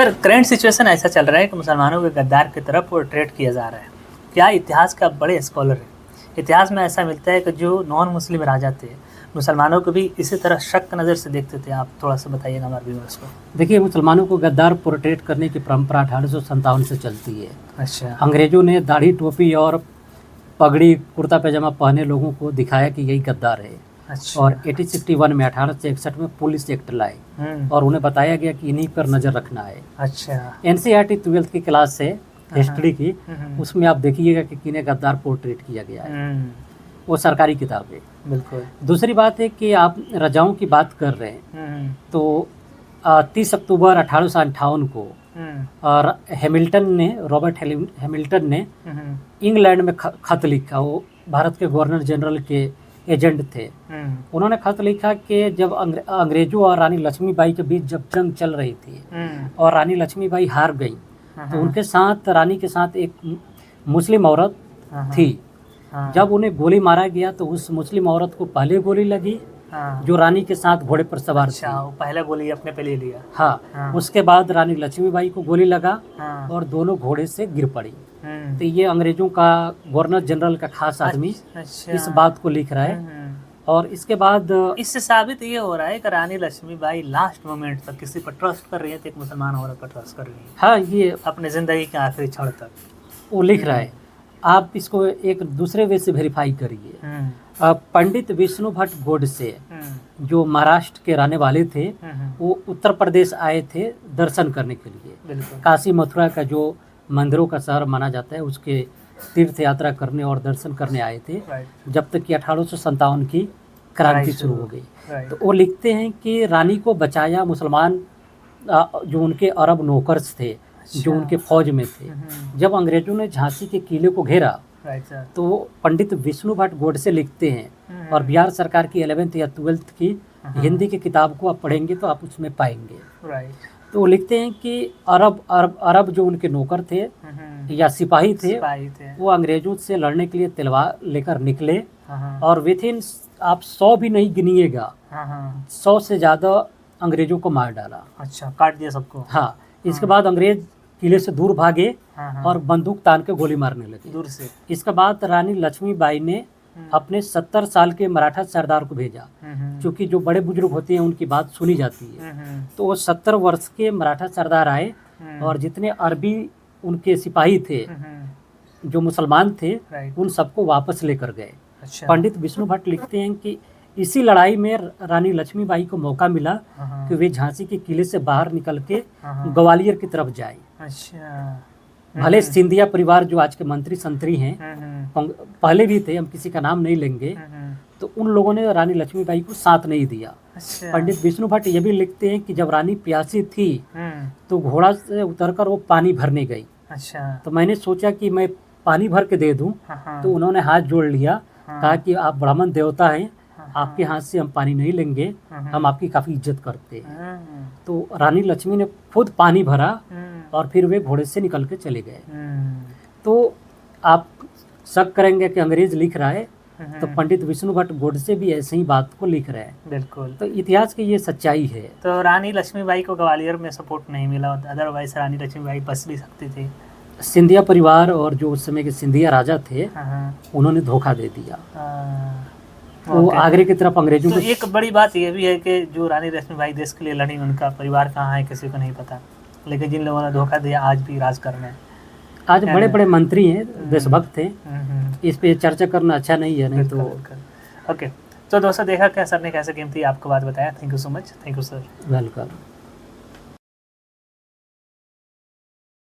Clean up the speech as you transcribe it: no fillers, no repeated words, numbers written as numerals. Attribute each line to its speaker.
Speaker 1: Sir current situation ऐसा चल रहा है कि मुसलमानों को गद्दार की तरफ पोर्ट्रेट किया जा रहा है। क्या इतिहास का बड़े स्कॉलर है, इतिहास में ऐसा मिलता है कि जो नॉन मुस्लिम राजा थे मुसलमानों को भी इसी तरह शक नज़र से देखते थे। आप थोड़ा सा बताइएगा हमारे व्यूअर्स को।
Speaker 2: देखिए, मुसलमानों को गद्दार पोर्ट्रेट करने की परंपरा 1857 से चलती है।
Speaker 1: अच्छा।
Speaker 2: अंग्रेजों ने दाढ़ी टोपी और पगड़ी कुर्ता पैजामा पहने लोगों को दिखाया कि यही गद्दार है।
Speaker 1: अच्छा।
Speaker 2: और 1861 में 1861 में पुलिस एक्ट लाए और उन्हें बताया गया कि इन्हीं पर नज़र रखना है।
Speaker 1: अच्छा।
Speaker 2: NCERT 12th की क्लास है हिस्ट्री की, उसमें आप देखिएगा कि किन्हें गद्दार पोर्ट्रेट किया गया है। वो सरकारी किताब है।
Speaker 1: बिल्कुल।
Speaker 2: दूसरी बात है कि आप रजाओं की बात कर रहे हैं तो 30 अक्टूबर 1858 को और रॉबर्ट हैमिल्टन ने इंग्लैंड में खत लिखा। वो भारत के गवर्नर जनरल के एजेंट थे। उन्होंने खत लिखा कि जब अंग्रेजों और रानी लक्ष्मीबाई के बीच जब जंग चल रही थी और रानी लक्ष्मीबाई हार गई तो उनके साथ रानी के साथ एक मुस्लिम औरत थी। जब उन्हें गोली मारा गया तो उस मुस्लिम औरत को पहले गोली लगी जो रानी के साथ घोड़े पर सवार थी।
Speaker 1: वो पहला गोली अपने पे ले लिया।
Speaker 2: हाँ। उसके बाद रानी लक्ष्मीबाई को गोली लगा और दोनों घोड़े से गिर पड़ी। तो ये अंग्रेजों का गवर्नर जनरल का खास आदमी इस बात को लिख रहा है। और इसके बाद
Speaker 1: इससे साबित ये हो रहा है कि रानी लक्ष्मीबाई लास्ट मोमेंट तक किसी पर ट्रस्ट कर रही है, एक मुसलमान औरत पर ट्रस्ट कर रही है।
Speaker 2: हाँ, ये
Speaker 1: अपने जिंदगी के आखिरी क्षण तक
Speaker 2: वो लिख रहा है। आप इसको एक दूसरे वे से वेरीफाई करिए। पंडित विष्णु भट्ट गोडसे जो महाराष्ट्र के रहने वाले थे, वो उत्तर प्रदेश आए थे दर्शन करने के लिए। काशी मथुरा का जो मंदिरों का शहर माना जाता है उसके तीर्थ यात्रा करने और दर्शन करने आए थे जब तक कि 1857 की क्रांति शुरू हो गई। तो वो लिखते हैं कि रानी को बचाया मुसलमान जो उनके अरब नौकर्स थे जो उनके फौज में थे। जब अंग्रेजों ने झांसी के किले को घेरा तो पंडित विष्णु भट्ट गोडसे लिखते हैं और बिहार सरकार की 11th या 12th की हिंदी की किताब को आप पढ़ेंगे तो आप उसमें पाएंगे। तो वो लिखते हैं कि अरब जो उनके नौकर थे या सिपाही थे वो अंग्रेजों से लड़ने के लिए तलवार लेकर निकले और विथिन आप 100 भी नहीं गिनिएगा, 100 से ज़्यादा अंग्रेजों को मार डाला।
Speaker 1: अच्छा, काट दिया सबको।
Speaker 2: हाँ। इसके बाद अंग्रेज किले से दूर भागे और बंदूक तान के गोली मारने लगे
Speaker 1: दूर से।
Speaker 2: इसके बाद रानी लक्ष्मीबाई ने अपने 70 साल के मराठा सरदार को भेजा, क्योंकि जो बड़े बुजुर्ग होते हैं उनकी बात सुनी जाती है। तो वो 70 वर्ष के मराठा सरदार आए और जितने अरबी उनके सिपाही थे जो मुसलमान थे उन सबको वापस लेकर गए।
Speaker 1: अच्छा।
Speaker 2: पंडित विष्णु भट्ट लिखते हैं कि इसी लड़ाई में रानी लक्ष्मीबाई को मौका मिला कि वे झांसी के किले से बाहर निकल के ग्वालियर की तरफ जाए।
Speaker 1: अच्छा।
Speaker 2: भले सिंधिया परिवार जो आज के मंत्री संतरी हैं पहले भी थे, हम किसी का नाम नहीं लेंगे, तो उन लोगों ने रानी लक्ष्मीबाई को साथ नहीं दिया।
Speaker 1: अच्छा।
Speaker 2: पंडित विष्णु भट्ट ये भी लिखते हैं कि जब रानी प्यासी थी तो घोड़ा से उतरकर वो पानी भरने गई।
Speaker 1: अच्छा।
Speaker 2: तो मैंने सोचा कि मैं पानी भर के दे दूं, तो उन्होंने हाथ जोड़ लिया, कहा कि आप ब्राह्मण देवता हैं, आपके हाथ से हम पानी नहीं लेंगे, हम आपकी काफ़ी इज्जत करते हैं। तो रानी लक्ष्मी ने खुद पानी भरा और फिर वे घोड़े से निकल के चले गए। तो आप शक करेंगे कि अंग्रेज लिख रहा है, तो पंडित विष्णु भट्ट गोडसे भी ऐसे ही बात को लिख रहे हैं।
Speaker 1: बिल्कुल।
Speaker 2: तो इतिहास की ये सच्चाई है।
Speaker 1: तो रानी लक्ष्मीबाई को ग्वालियर में सपोर्ट नहीं मिला, अदरवाइज रानी लक्ष्मीबाई बच भी सकती थी।
Speaker 2: सिंधिया परिवार और जो उस समय के सिंधिया राजा थे उन्होंने धोखा दे दिया। वो आगरे की तरफ अंग्रेजों
Speaker 1: तो एक बड़ी बात यह भी है कि जो रानी लक्ष्मीबाई देश के लिए लड़ी उनका परिवार कहाँ है किसी को नहीं पता, लेकिन जिन लोगों ने धोखा दिया आज भी राज कर रहे हैं।
Speaker 2: आज बड़े बड़े मंत्री हैं, देशभक्त हैं, इस पे चर्चा करना अच्छा नहीं है। नहीं तो
Speaker 1: ओके। तो दोस्तों देखा क्या सर ने कैसे कीमती आपको बात बताया। Thank you so much. Thank you sir.
Speaker 2: Welcome.